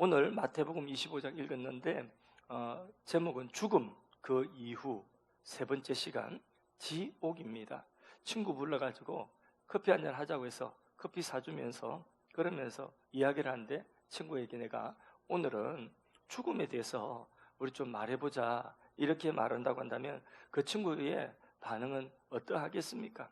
오늘 마태복음 25장 읽었는데 제목은 죽음 그 이후 세 번째 시간 지옥입니다. 친구 불러가지고 커피 한잔 하자고 해서 커피 사주면서 그러면서 이야기를 하는데 친구에게 내가 오늘은 죽음에 대해서 우리 좀 말해보자 이렇게 말한다고 한다면 그 친구의 반응은 어떠하겠습니까?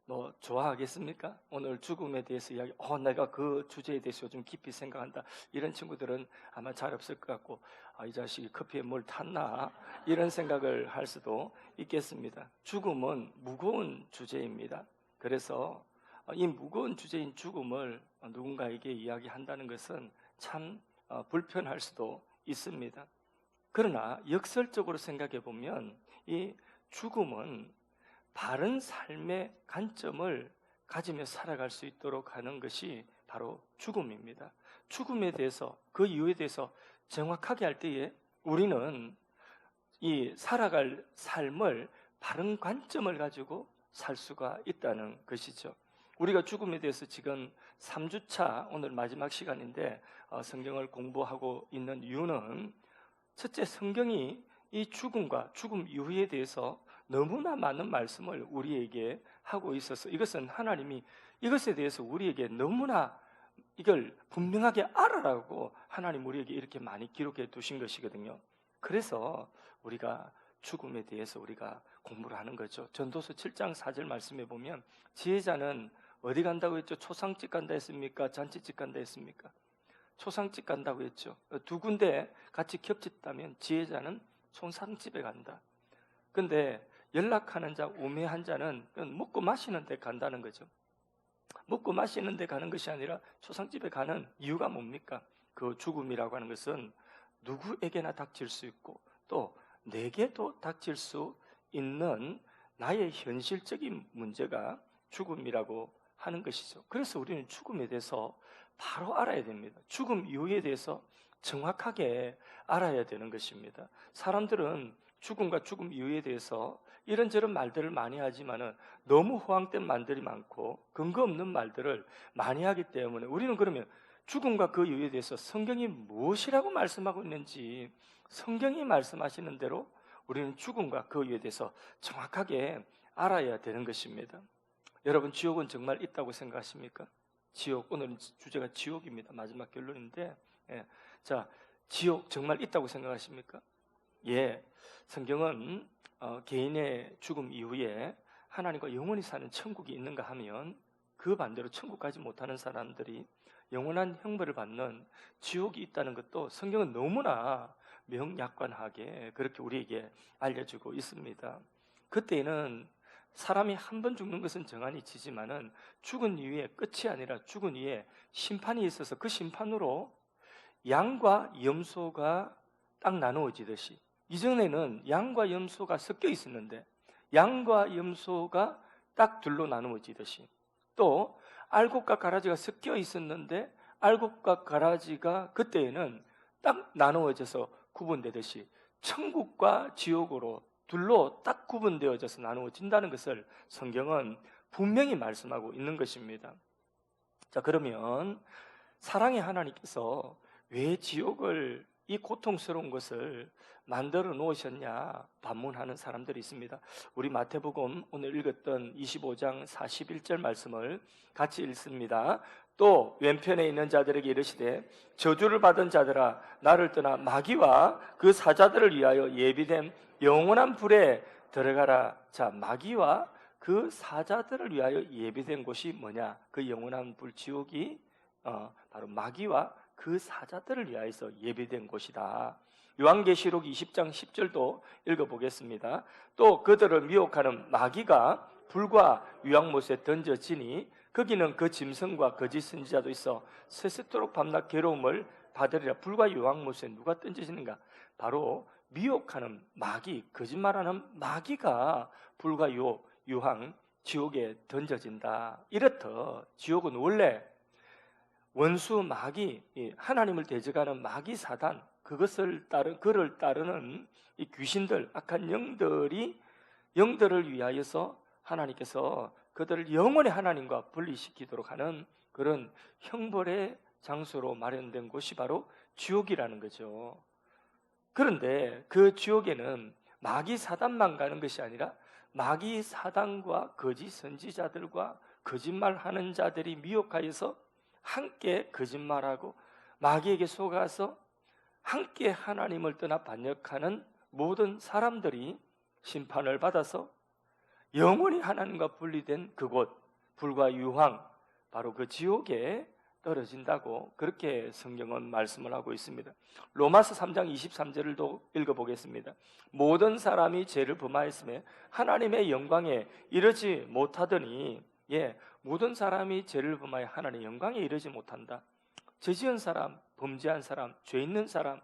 뭐 좋아하겠습니까? 오늘 죽음에 대해서 이야기, 내가 그 주제에 대해서 좀 깊이 생각한다. 이런 친구들은 아마 잘 없을 것 같고, 이 자식이 커피에 뭘 탔나? 이런 생각을 할 수도 있겠습니다. 죽음은 무거운 주제입니다. 그래서 이 무거운 주제인 죽음을 누군가에게 이야기한다는 것은 참 불편할 수도 있습니다. 그러나 역설적으로 생각해 보면 이 죽음은 바른 삶의 관점을 가지며 살아갈 수 있도록 하는 것이 바로 죽음입니다. 죽음에 대해서, 그 이유에 대해서 정확하게 할 때에 우리는 이 살아갈 삶을 바른 관점을 가지고 살 수가 있다는 것이죠. 우리가 죽음에 대해서 지금 3주차 오늘 마지막 시간인데 성경을 공부하고 있는 이유는 첫째, 성경이 이 죽음과 죽음 이후에 대해서 너무나 많은 말씀을 우리에게 하고 있어서 이것은 하나님이 이것에 대해서 우리에게 너무나 이걸 분명하게 알아라고 하나님 우리에게 이렇게 많이 기록해 두신 것이거든요. 그래서 우리가 죽음에 대해서 우리가 공부를 하는 거죠. 전도서 7장 4절 말씀에 보면 지혜자는 어디 간다고 했죠? 초상집 간다 했습니까? 잔치집 간다 했습니까? 초상집 간다고 했죠. 두 군데 같이 겹쳤다면 지혜자는 초상집에 간다. 근데 연락하는 자, 우매한 자는 먹고 마시는 데 간다는 거죠. 먹고 마시는 데 가는 것이 아니라 초상집에 가는 이유가 뭡니까? 그 죽음이라고 하는 것은 누구에게나 닥칠 수 있고 또 내게도 닥칠 수 있는 나의 현실적인 문제가 죽음이라고 하는 것이죠. 그래서 우리는 죽음에 대해서 바로 알아야 됩니다. 죽음 이유에 대해서 정확하게 알아야 되는 것입니다. 사람들은 죽음과 죽음 이유에 대해서 이런저런 말들을 많이 하지만은 너무 허황된 말들이 많고 근거 없는 말들을 많이 하기 때문에 우리는 그러면 죽음과 그 이유에 대해서 성경이 무엇이라고 말씀하고 있는지 성경이 말씀하시는 대로 우리는 죽음과 그 이유에 대해서 정확하게 알아야 되는 것입니다. 여러분, 지옥은 정말 있다고 생각하십니까? 지옥, 오늘 주제가 지옥입니다. 마지막 결론인데, 자, 지옥 정말 있다고 생각하십니까? 예, 성경은 개인의 죽음 이후에 하나님과 영원히 사는 천국이 있는가 하면 그 반대로 천국 가지 못하는 사람들이 영원한 형벌을 받는 지옥이 있다는 것도 성경은 너무나 명약관하게 그렇게 우리에게 알려주고 있습니다. 그때는 사람이 한 번 죽는 것은 정한이 지지만은 죽은 이후에 끝이 아니라 죽은 이후에 심판이 있어서 그 심판으로 양과 염소가 딱 나누어지듯이 이전에는 양과 염소가 섞여 있었는데 양과 염소가 딱 둘로 나누어지듯이 또 알곡과 가라지가 섞여 있었는데 알곡과 가라지가 그때에는 딱 나누어져서 구분되듯이 천국과 지옥으로 둘로 딱 구분되어져서 나누어진다는 것을 성경은 분명히 말씀하고 있는 것입니다. 자, 그러면 사랑의 하나님께서 왜 지옥을 이 고통스러운 것을 만들어 놓으셨냐 반문하는 사람들이 있습니다. 우리 마태복음 오늘 읽었던 25장 41절 말씀을 같이 읽습니다. 또 왼편에 있는 자들에게 이르시되 저주를 받은 자들아 나를 떠나 마귀와 그 사자들을 위하여 예비된 영원한 불에 들어가라. 자, 마귀와 그 사자들을 위하여 예비된 곳이 뭐냐? 그 영원한 불 지옥이 바로 마귀와 그 사자들을 위하여서 예비된 곳이다. 요한계시록 20장 10절도 읽어보겠습니다. 또 그들을 미혹하는 마귀가 불과 유황못에 던져지니 거기는 그 짐승과 거짓 선지자도 있어 세세토록 밤낮 괴로움을 받으리라. 불과 유황못에 누가 던져지는가? 바로 미혹하는 마귀, 거짓말하는 마귀가 불과 유황 지옥에 던져진다. 이렇듯 지옥은 원래 원수 마귀, 하나님을 대적하는 마귀 사단, 그를 따르는 이 귀신들, 악한 영들을 위하여서 하나님께서 그들을 영원히 하나님과 분리시키도록 하는 그런 형벌의 장소로 마련된 곳이 바로 지옥이라는 거죠. 그런데 그 지옥에는 마귀 사단만 가는 것이 아니라 마귀 사단과 거짓 선지자들과 거짓말하는 자들이 미혹하여서 함께 거짓말하고 마귀에게 속아서 함께 하나님을 떠나 반역하는 모든 사람들이 심판을 받아서 영원히 하나님과 분리된 그곳, 불과 유황, 바로 그 지옥에 떨어진다고 그렇게 성경은 말씀을 하고 있습니다. 로마서 3장 23절을 또 읽어보겠습니다. 모든 사람이 죄를 범하였음에 하나님의 영광에 이르지 못하더니, 모든 사람이 죄를 범하여 하나님의 영광에 이르지 못한다. 죄 지은 사람, 범죄한 사람, 죄 있는 사람,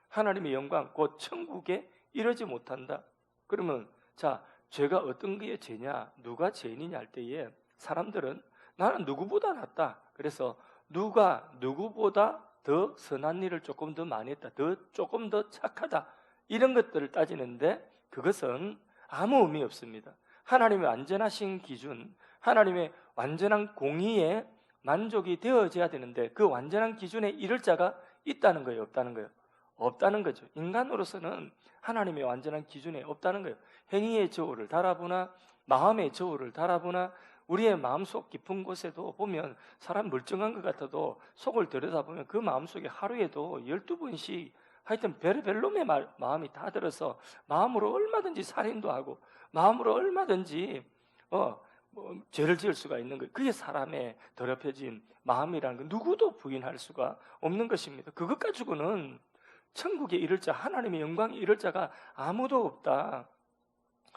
하나님의 영광, 곧 천국에 이르지 못한다. 그러면 자, 죄가 어떤 게 죄냐, 누가 죄인이냐 할 때에 사람들은 나는 누구보다 낫다, 그래서 누가 누구보다 더 선한 일을 조금 더 많이 했다, 조금 더 착하다, 이런 것들을 따지는데 그것은 아무 의미 없습니다. 하나님의 완전하신 기준, 하나님의 완전한 공의에 만족이 되어져야 되는데 그 완전한 기준에 이를 자가 있다는 거예요, 없다는 거예요? 없다는 거죠. 인간으로서는 하나님의 완전한 기준에 없다는 거예요. 행위의 저울을 달아보나 마음의 저울을 달아보나 우리의 마음속 깊은 곳에도 보면 사람 멀쩡한 것 같아도 속을 들여다보면 그 마음속에 하루에도 12번씩 하여튼 별의별 놈의 마음이 다 들어서 마음으로 얼마든지 살인도 하고 마음으로 얼마든지 죄를 지을 수가 있는 거예요. 그게 사람의 더럽혀진 마음이라는 거 누구도 부인할 수가 없는 것입니다. 그것 가지고는 천국에 이를 자, 하나님의 영광에 이를 자가 아무도 없다.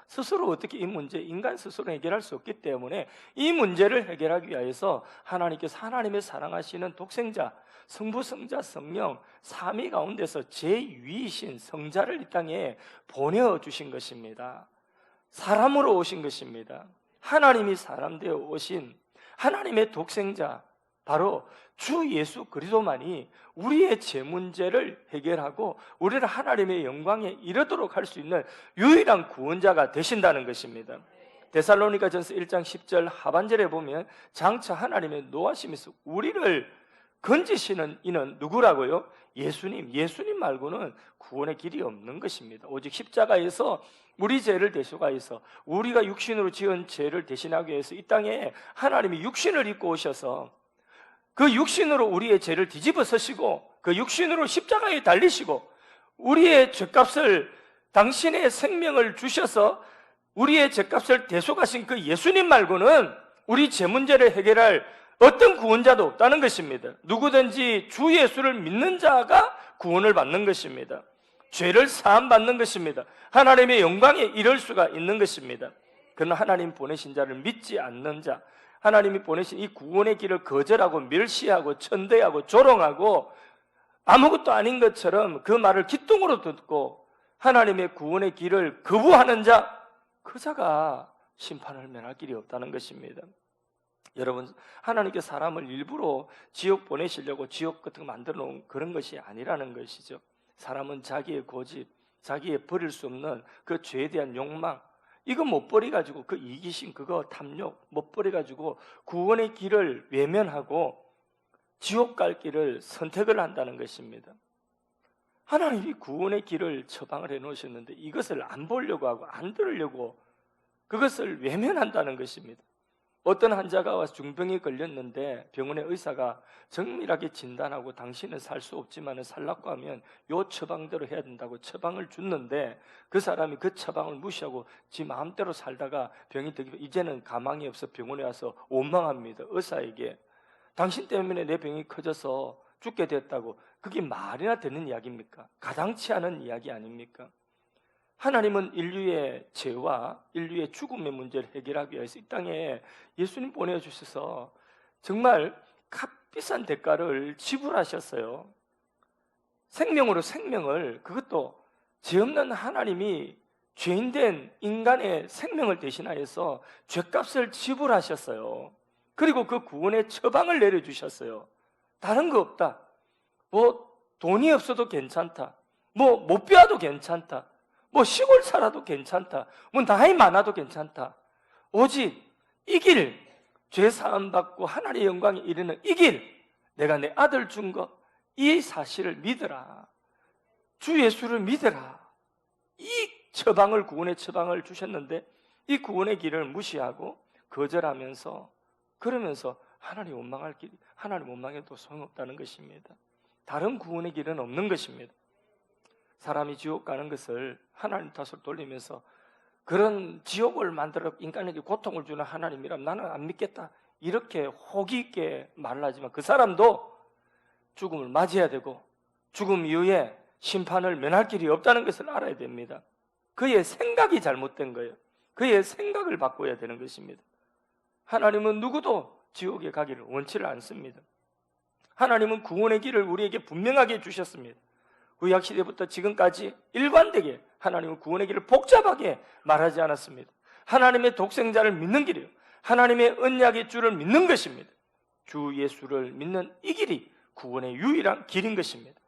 스스로 어떻게 이 문제, 인간 스스로 해결할 수 없기 때문에 이 문제를 해결하기 위해서 하나님께서 하나님의 사랑하시는 독생자, 성부, 성자, 성령 삼위 가운데서 제2위이신 성자를 이 땅에 보내주신 것입니다. 사람으로 오신 것입니다. 하나님이 사람 되어 오신 하나님의 독생자, 바로 주 예수 그리스도만이 우리의 죄 문제를 해결하고 우리를 하나님의 영광에 이르도록 할 수 있는 유일한 구원자가 되신다는 것입니다. 데살로니가전서 1장 10절 하반절에 보면 장차 하나님의 노하심에서 우리를 건지시는 이는 누구라고요? 예수님 말고는 구원의 길이 없는 것입니다. 오직 십자가에서 우리 죄를 대속하여서 우리가 육신으로 지은 죄를 대신하기 위해서 이 땅에 하나님이 육신을 입고 오셔서 그 육신으로 우리의 죄를 뒤집어 서시고 그 육신으로 십자가에 달리시고 우리의 죄값을, 당신의 생명을 주셔서 우리의 죄값을 대속하신 그 예수님 말고는 우리 죄 문제를 해결할 어떤 구원자도 없다는 것입니다. 누구든지 주 예수를 믿는 자가 구원을 받는 것입니다. 죄를 사함받는 것입니다. 하나님의 영광에 이를 수가 있는 것입니다. 그러나 하나님 보내신 자를 믿지 않는 자, 하나님이 보내신 이 구원의 길을 거절하고 멸시하고 천대하고 조롱하고 아무것도 아닌 것처럼 그 말을 기똥으로 듣고 하나님의 구원의 길을 거부하는 자, 그 자가 심판을 면할 길이 없다는 것입니다. 여러분, 하나님께 사람을 일부러 지옥 보내시려고 지옥 같은 거 만들어 놓은 그런 것이 아니라는 것이죠. 사람은 자기의 고집, 자기의 버릴 수 없는 그 죄에 대한 욕망, 이거 못 버려가지고 그 이기심, 그거 탐욕 못 버려가지고 구원의 길을 외면하고 지옥 갈 길을 선택을 한다는 것입니다. 하나님이 구원의 길을 처방을 해놓으셨는데 이것을 안 보려고 하고 안 들으려고 그것을 외면한다는 것입니다. 어떤 환자가 와서 중병에 걸렸는데 병원의 의사가 정밀하게 진단하고 당신은 살 수 없지만 살라고 하면 요 처방대로 해야 된다고 처방을 줬는데 그 사람이 그 처방을 무시하고 지 마음대로 살다가 병이 들기 이제는 가망이 없어 병원에 와서 원망합니다. 의사에게 당신 때문에 내 병이 커져서 죽게 됐다고. 그게 말이나 되는 이야기입니까? 가당치 않은 이야기 아닙니까? 하나님은 인류의 죄와 인류의 죽음의 문제를 해결하기 위해서 이 땅에 예수님 보내주셔서 정말 값비싼 대가를 지불하셨어요. 생명으로 생명을, 그것도 죄 없는 하나님이 죄인된 인간의 생명을 대신하여서 죄값을 지불하셨어요. 그리고 그 구원의 처방을 내려주셨어요. 다른 거 없다. 뭐 돈이 없어도 괜찮다. 뭐 못 배워도 괜찮다. 뭐 시골 살아도 괜찮다. 뭐 나이 많아도 괜찮다. 오직 이 길, 죄 사함 받고 하나님의 영광에 이르는 이 길, 내가 내 아들 준 것, 이 사실을 믿어라. 주 예수를 믿어라. 이 처방을, 구원의 처방을 주셨는데 이 구원의 길을 무시하고 거절하면서, 그러면서 하나님 원망할 길이, 하나님 원망해도 소용없다는 것입니다. 다른 구원의 길은 없는 것입니다. 사람이 지옥 가는 것을 하나님 탓으로 돌리면서 그런 지옥을 만들어 인간에게 고통을 주는 하나님이라면 나는 안 믿겠다, 이렇게 호기 있게 말을 하지만 그 사람도 죽음을 맞이해야 되고 죽음 이후에 심판을 면할 길이 없다는 것을 알아야 됩니다. 그의 생각이 잘못된 거예요. 그의 생각을 바꿔야 되는 것입니다. 하나님은 누구도 지옥에 가기를 원치를 않습니다. 하나님은 구원의 길을 우리에게 분명하게 주셨습니다. 구약시대부터 지금까지 일관되게 하나님은 구원의 길을 복잡하게 말하지 않았습니다. 하나님의 독생자를 믿는 길이에요. 하나님의 언약의 주를 믿는 것입니다. 주 예수를 믿는 이 길이 구원의 유일한 길인 것입니다.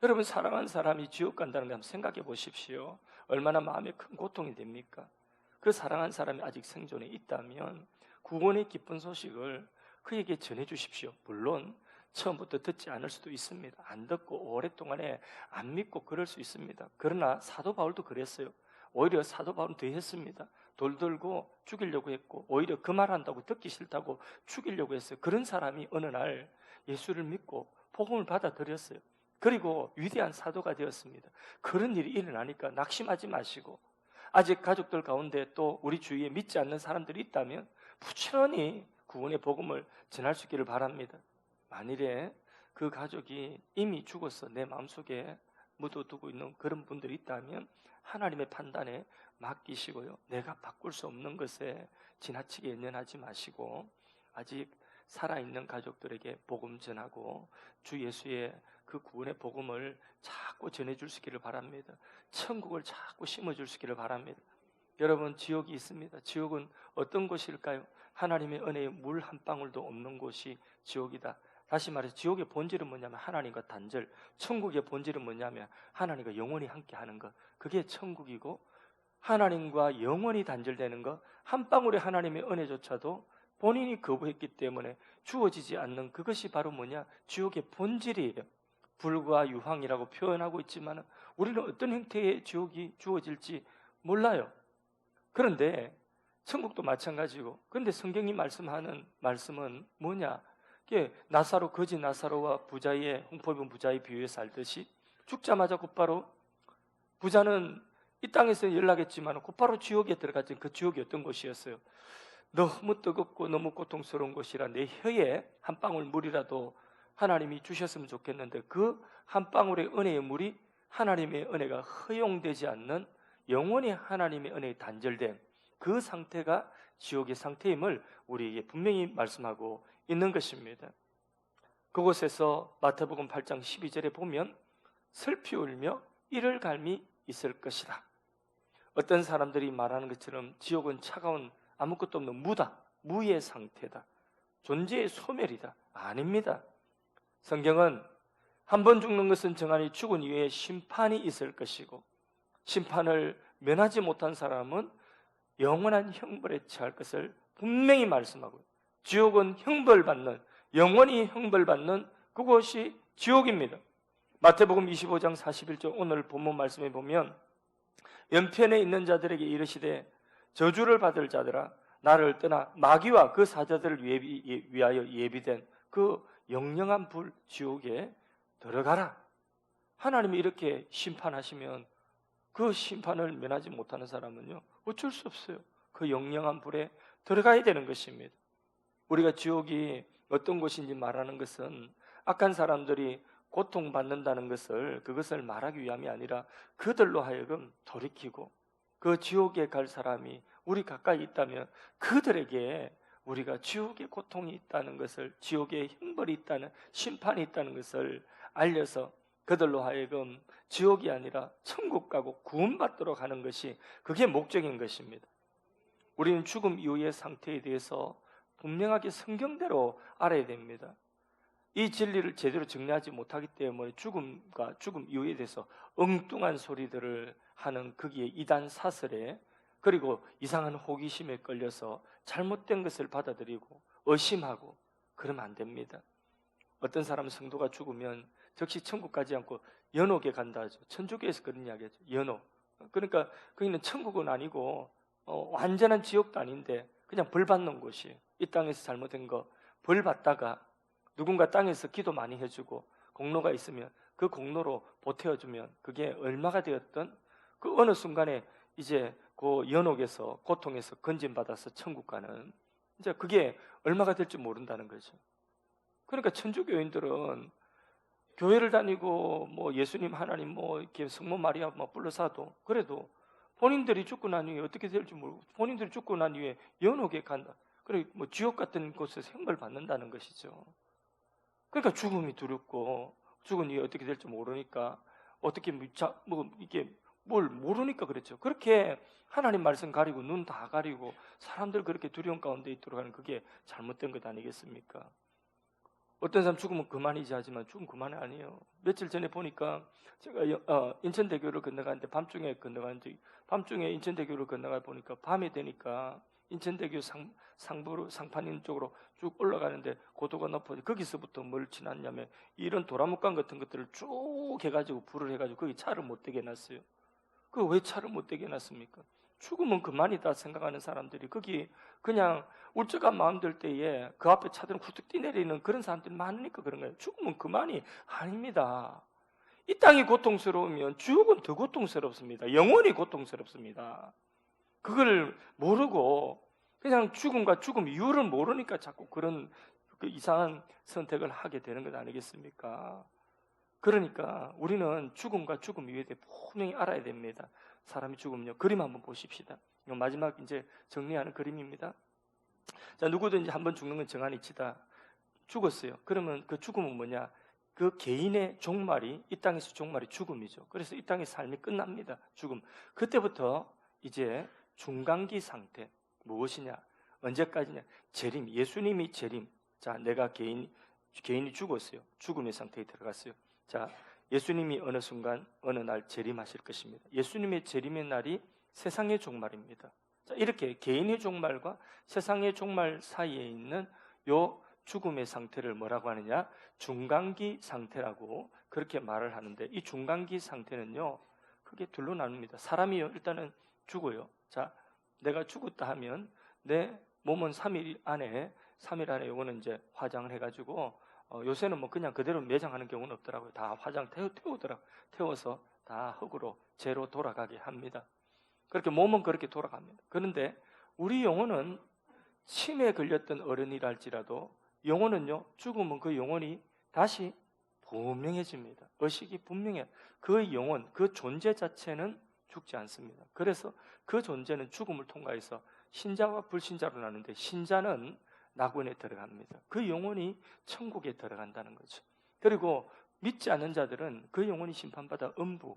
여러분, 사랑하는 사람이 지옥 간다는 거 한번 생각해 보십시오. 얼마나 마음에 큰 고통이 됩니까? 그 사랑하는 사람이 아직 생존해 있다면 구원의 기쁜 소식을 그에게 전해 주십시오. 물론 처음부터 듣지 않을 수도 있습니다. 안 듣고 오랫동안에 안 믿고 그럴 수 있습니다. 그러나 사도 바울도 그랬어요. 오히려 사도 바울은 더 했습니다. 돌 들고 죽이려고 했고, 오히려 그 말한다고 듣기 싫다고 죽이려고 했어요. 그런 사람이 어느 날 예수를 믿고 복음을 받아들였어요. 그리고 위대한 사도가 되었습니다. 그런 일이 일어나니까 낙심하지 마시고, 아직 가족들 가운데 또 우리 주위에 믿지 않는 사람들이 있다면 부지런히 구원의 복음을 전할 수 있기를 바랍니다. 만일에 그 가족이 이미 죽어서 내 마음속에 묻어두고 있는 그런 분들이 있다면 하나님의 판단에 맡기시고요, 내가 바꿀 수 없는 것에 지나치게 연연하지 마시고 아직 살아있는 가족들에게 복음 전하고 주 예수의 그 구원의 복음을 자꾸 전해줄 수 있기를 바랍니다. 천국을 자꾸 심어줄 수 있기를 바랍니다. 여러분, 지옥이 있습니다. 지옥은 어떤 곳일까요? 하나님의 은혜의 물 한 방울도 없는 곳이 지옥이다. 다시 말해서 지옥의 본질은 뭐냐면 하나님과 단절, 천국의 본질은 뭐냐면 하나님과 영원히 함께하는 것, 그게 천국이고, 하나님과 영원히 단절되는 것, 한 방울의 하나님의 은혜조차도 본인이 거부했기 때문에 주어지지 않는 그것이 바로 뭐냐? 지옥의 본질이에요. 불과 유황이라고 표현하고 있지만 우리는 어떤 형태의 지옥이 주어질지 몰라요. 그런데 천국도 마찬가지고, 그런데 성경이 말씀하는 말씀은 뭐냐? 나사로, 거지 나사로와 부자의, 흉포입은 부자의 비유에서 알듯이 죽자마자 곧바로, 부자는 이 땅에서 연락했지만 곧바로 지옥에 들어갔지. 그 지옥이 어떤 곳이었어요? 너무 뜨겁고 너무 고통스러운 곳이라 내 혀에 한 방울 물이라도 하나님이 주셨으면 좋겠는데 그 한 방울의 은혜의 물이 하나님의 은혜가 허용되지 않는, 영원히 하나님의 은혜에 단절된 그 상태가 지옥의 상태임을 우리에게 분명히 말씀하고 있는 것입니다. 그곳에서 마태복음 8장 12절에 보면 슬피 울며 이를 갈미 있을 것이다. 어떤 사람들이 말하는 것처럼 지옥은 차가운 아무것도 없는 무다, 무의 상태다, 존재의 소멸이다. 아닙니다. 성경은 한 번 죽는 것은 정하니 죽은 이후에 심판이 있을 것이고, 심판을 면하지 못한 사람은 영원한 형벌에 처할 것을 분명히 말씀하고, 지옥은 형벌받는, 영원히 형벌받는 그곳이 지옥입니다. 마태복음 25장 41절 오늘 본문 말씀에 보면 연편에 있는 자들에게 이르시되 저주를 받을 자들아 나를 떠나 마귀와 그 사자들을 위하여 예비된 그 영영한 불 지옥에 들어가라. 하나님이 이렇게 심판하시면 그 심판을 면하지 못하는 사람은요, 어쩔 수 없어요. 그 영영한 불에 들어가야 되는 것입니다. 우리가 지옥이 어떤 곳인지 말하는 것은 악한 사람들이 고통받는다는 것을, 그것을 말하기 위함이 아니라 그들로 하여금 돌이키고 그 지옥에 갈 사람이 우리 가까이 있다면 그들에게 우리가 지옥의 고통이 있다는 것을, 지옥의 형벌이 있다는, 심판이 있다는 것을 알려서 그들로 하여금 지옥이 아니라 천국 가고 구원받도록 하는 것이, 그게 목적인 것입니다. 우리는 죽음 이후의 상태에 대해서 분명하게 성경대로 알아야 됩니다. 이 진리를 제대로 정리하지 못하기 때문에 죽음과 죽음 이후에 대해서 엉뚱한 소리들을 하는 거기에 이단 사설에, 그리고 이상한 호기심에 끌려서 잘못된 것을 받아들이고 의심하고 그러면 안 됩니다. 어떤 사람은 성도가 죽으면 즉시 천국 가지 않고 연옥에 간다 하죠. 천주교에서 그런 이야기 하죠. 연옥. 그러니까 거기는 천국은 아니고 완전한 지옥도 아닌데 그냥 벌 받는 곳이에요. 이 땅에서 잘못된 거 벌 받다가 누군가 땅에서 기도 많이 해주고 공로가 있으면 그 공로로 보태어주면 그게 얼마가 되었던 그 어느 순간에 이제 그 연옥에서 고통에서 건진받아서 천국 가는, 이제 그게 얼마가 될지 모른다는 거죠. 그러니까 천주교인들은 교회를 다니고 뭐 예수님 하나님 뭐 이렇게 성모 마리아 뭐 불러사도 그래도 본인들이 죽고 난 이후에 어떻게 될지 모르고 본인들이 죽고 난 이후에 연옥에 간다. 그래 뭐 지옥 같은 곳에서 형벌 받는다는 것이죠. 그러니까 죽음이 두렵고 죽은 이후에 어떻게 될지 모르니까 어떻게 뭐 이게 뭘 모르니까 그렇죠. 그렇게 하나님 말씀 가리고 눈 다 가리고 사람들 그렇게 두려움 가운데 있도록 하는 그게 잘못된 것 아니겠습니까? 어떤 사람 죽으면 그만이지 하지만 죽으면 그만이 아니에요. 며칠 전에 보니까 제가 인천대교를 건너가는데 밤중에 인천대교를 건너가 보니까 밤이 되니까 인천대교 상판인 쪽으로 쭉 올라가는데 고도가 높아져 거기서부터 뭘 지났냐면 이런 도라묵강 같은 것들을 쭉 해가지고 불을 해가지고 거기 차를 못 대게 해놨어요. 그 왜 차를 못 대게 해놨습니까? 죽으면 그만이다 생각하는 사람들이 거기 그냥 울적한 마음 들 때에 그 앞에 차들은 훌쩍 뛰내리는 그런 사람들이 많으니까 그런 거예요. 죽으면 그만이 아닙니다. 이 땅이 고통스러우면 지옥은 더 고통스럽습니다. 영원히 고통스럽습니다. 그걸 모르고 그냥 죽음과 죽음 이유를 모르니까 자꾸 그런 그 이상한 선택을 하게 되는 것 아니겠습니까? 그러니까 우리는 죽음과 죽음 이유에 대해 분명히 알아야 됩니다. 사람이 죽으면요. 그림 한번 보십시다. 이건 마지막 이제 정리하는 그림입니다. 자, 누구든지 한번 죽는 건 정한 이치다. 죽었어요. 그러면 그 죽음은 뭐냐? 그 개인의 종말이 이 땅에서 종말이 죽음이죠. 그래서 이 땅의 삶이 끝납니다. 죽음. 그때부터 이제 중간기 상태. 무엇이냐? 언제까지냐? 재림. 예수님이 재림. 자, 내가 개인이 죽었어요. 죽음의 상태에 들어갔어요. 자, 예수님이 어느 순간 어느 날 재림하실 것입니다. 예수님의 재림의 날이 세상의 종말입니다. 자, 이렇게 개인의 종말과 세상의 종말 사이에 있는 요 죽음의 상태를 뭐라고 하느냐? 중간기 상태라고 그렇게 말을 하는데 이 중간기 상태는요, 크게 둘로 나눕니다. 사람이요, 일단은 죽어요. 자, 내가 죽었다 하면 내 몸은 3일 안에 요거는 이제 화장을 해가지고 요새는 뭐 그냥 그대로 매장하는 경우는 없더라고요. 다 화장 태워서 다 흙으로 재로 돌아가게 합니다. 그렇게 몸은 그렇게 돌아갑니다. 그런데 우리 영혼은 치매에 걸렸던 어른이랄지라도 영혼은요, 죽으면 그 영혼이 다시 분명해집니다. 의식이 분명해. 그 영혼, 그 존재 자체는 죽지 않습니다. 그래서 그 존재는 죽음을 통과해서 신자와 불신자로 나누는데 신자는 낙원에 들어갑니다. 그 영혼이 천국에 들어간다는 거죠. 그리고 믿지 않는 자들은 그 영혼이 심판받아 음부,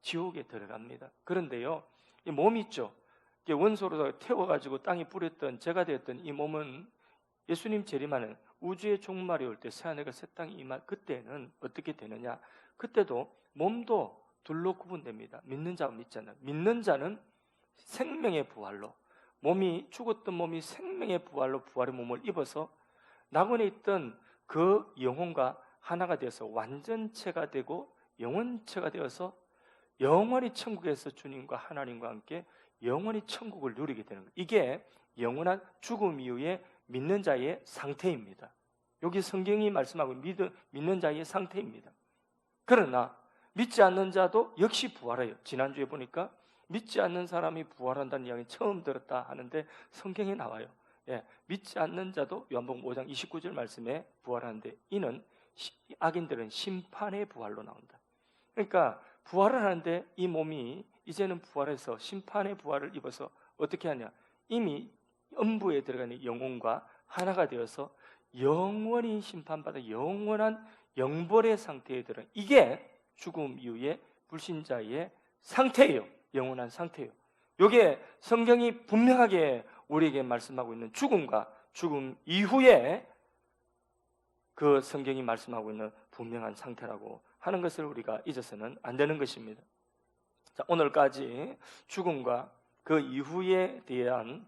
지옥에 들어갑니다. 그런데요, 이 몸 있죠. 원소로 태워가지고 땅에 뿌렸던 죄가 되었던 이 몸은 예수님 재림하는 우주의 종말이 올 때 새하늘과 새 땅이 임할 그때는 어떻게 되느냐? 그때도 몸도 둘로 구분됩니다. 믿는 자와 믿지 않는. 믿는 자는 생명의 부활로 죽었던 몸이 생명의 부활로 부활의 몸을 입어서 낙원에 있던 그 영혼과 하나가 되어서 완전체가 되고 영원체가 되어서 영원히 천국에서 주님과 하나님과 함께 영원히 천국을 누리게 되는 거예요. 이게 영원한 죽음 이후에 믿는 자의 상태입니다. 여기 성경이 말씀하고 믿는 자의 상태입니다. 그러나 믿지 않는 자도 역시 부활해요. 지난주에 보니까 믿지 않는 사람이 부활한다는 이야기 처음 들었다 하는데 성경에 나와요. 믿지 않는 자도 요한복음 5장 29절 말씀에 부활하는데 이는 악인들은 심판의 부활로 나온다. 그러니까 부활을 하는데 이 몸이 이제는 부활해서 심판의 부활을 입어서 어떻게 하냐? 이미 음부에 들어가는 영혼과 하나가 되어서 영원히 심판받아 영원한 영벌의 상태에 들어. 이게 죽음 이후에 불신자의 상태예요. 영원한 상태예요. 이게 성경이 분명하게 우리에게 말씀하고 있는 죽음과 죽음 이후에 그 성경이 말씀하고 있는 분명한 상태라고 하는 것을 우리가 잊어서는 안 되는 것입니다. 자, 오늘까지 죽음과 그 이후에 대한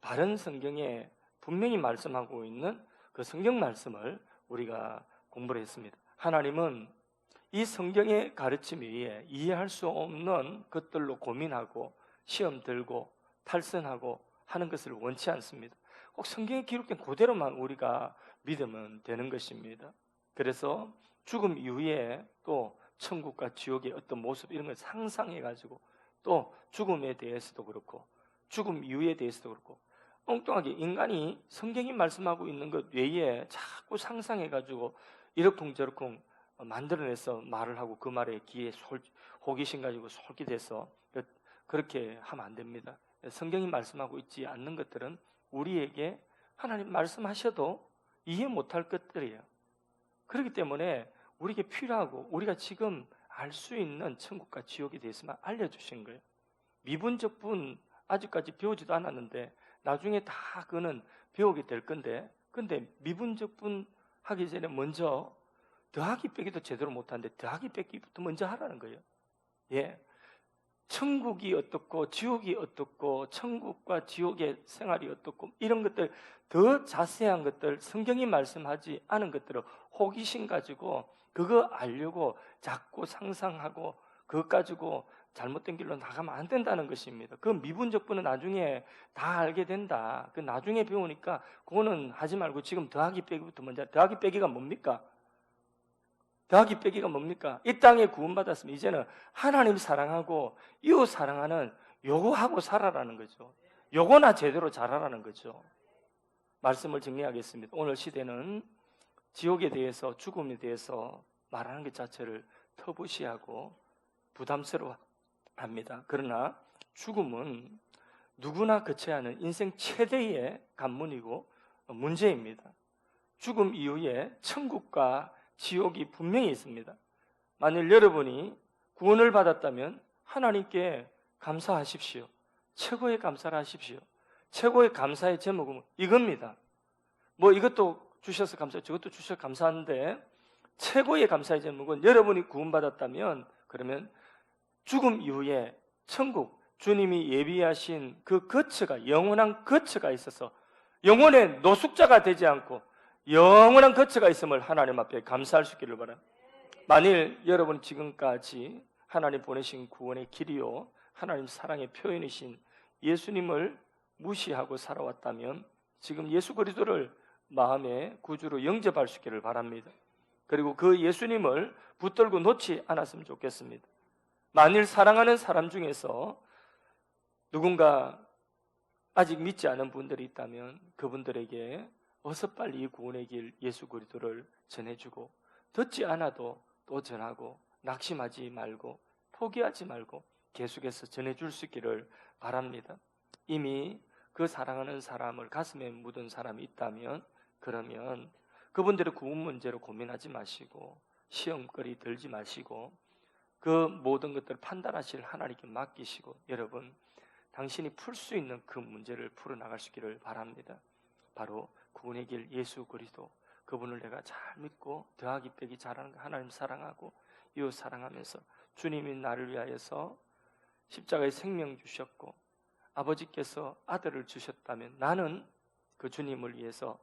바른 성경에 분명히 말씀하고 있는 그 성경 말씀을 우리가 공부를 했습니다. 하나님은 이 성경의 가르침 위에 이해할 수 없는 것들로 고민하고 시험 들고 탈선하고 하는 것을 원치 않습니다. 꼭 성경에 기록된 그대로만 우리가 믿으면 되는 것입니다. 그래서 죽음 이후에 또 천국과 지옥의 어떤 모습 이런 걸 상상해가지고 또 죽음에 대해서도 그렇고 죽음 이후에 대해서도 그렇고 엉뚱하게 인간이 성경이 말씀하고 있는 것 외에 자꾸 상상해가지고 이러쿵저러쿵 만들어내서 말을 하고 그 말에 귀에 호기심 가지고 솔깃해서 그렇게 하면 안 됩니다. 성경이 말씀하고 있지 않는 것들은 우리에게 하나님 말씀하셔도 이해 못할 것들이에요. 그렇기 때문에 우리에게 필요하고 우리가 지금 알 수 있는 천국과 지옥에 대해서만 알려주신 거예요. 미분적분 아직까지 배우지도 않았는데 나중에 다 그거는 배우게 될 건데, 근데 미분적분 하기 전에 먼저 더하기 빼기도 제대로 못하는데 더하기 빼기부터 먼저 하라는 거예요. 예, 천국이 어떻고 지옥이 어떻고 천국과 지옥의 생활이 어떻고 이런 것들 더 자세한 것들 성경이 말씀하지 않은 것들을 호기심 가지고 그거 알려고 자꾸 상상하고 그것 가지고 잘못된 길로 나가면 안 된다는 것입니다. 그 미분적분은 나중에 다 알게 된다. 그 나중에 배우니까 그거는 하지 말고 지금 더하기 빼기부터 먼저. 더하기 빼기가 뭡니까? 더하기 빼기가 뭡니까? 이 땅에 구원받았으면 이제는 하나님 사랑하고 이웃 사랑하는 요거 하고 살아라는 거죠. 요거나 제대로 잘하라는 거죠. 말씀을 정리하겠습니다. 오늘 시대는 지옥에 대해서 죽음에 대해서 말하는 것 자체를 터부시하고 부담스러워합니다. 그러나 죽음은 누구나 거쳐야 하는 인생 최대의 관문이고 문제입니다. 죽음 이후에 천국과 지옥이 분명히 있습니다. 만일 여러분이 구원을 받았다면 하나님께 감사하십시오. 최고의 감사를 하십시오. 최고의 감사의 제목은 이겁니다. 뭐 이것도 주셔서 감사해요. 저것도 주셔서 감사한데 최고의 감사의 제목은 여러분이 구원받았다면 그러면 죽음 이후에 천국, 주님이 예비하신 그 거처가 영원한 거처가 있어서 영원의 노숙자가 되지 않고 영원한 거처가 있음을 하나님 앞에 감사할 수 있기를 바랍니다. 만일 여러분 지금까지 하나님 보내신 구원의 길이요 하나님 사랑의 표현이신 예수님을 무시하고 살아왔다면 지금 예수 그리스도를 마음의 구주로 영접할 수 있기를 바랍니다. 그리고 그 예수님을 붙들고 놓지 않았으면 좋겠습니다. 만일 사랑하는 사람 중에서 누군가 아직 믿지 않은 분들이 있다면 그분들에게 어서 빨리 이 구원의 길 예수 그리스도를 전해주고 듣지 않아도 또 전하고 낙심하지 말고 포기하지 말고 계속해서 전해줄 수 있기를 바랍니다. 이미 그 사랑하는 사람을 가슴에 묻은 사람이 있다면 그러면 그분들의 구원 문제로 고민하지 마시고 시험거리 들지 마시고 그 모든 것들을 판단하실 하나님께 맡기시고 여러분 당신이 풀 수 있는 그 문제를 풀어나갈 수 있기를 바랍니다. 바로 구원의 길 예수 그리스도 그분을 내가 잘 믿고 더하기 빼기 잘하는 하나님 사랑하고 이웃 사랑하면서 주님이 나를 위하여서 십자가에 생명 주셨고 아버지께서 아들을 주셨다면 나는 그 주님을 위해서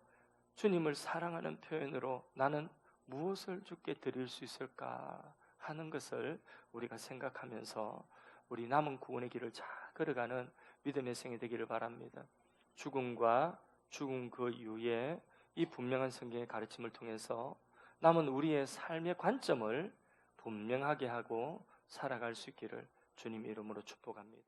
주님을 사랑하는 표현으로 나는 무엇을 주께 드릴 수 있을까 하는 것을 우리가 생각하면서 우리 남은 구원의 길을 잘 걸어가는 믿음의 생이 되기를 바랍니다. 죽음과 죽음 그 이후에 이 분명한 성경의 가르침을 통해서 남은 우리의 삶의 관점을 분명하게 하고 살아갈 수 있기를 주님의 이름으로 축복합니다.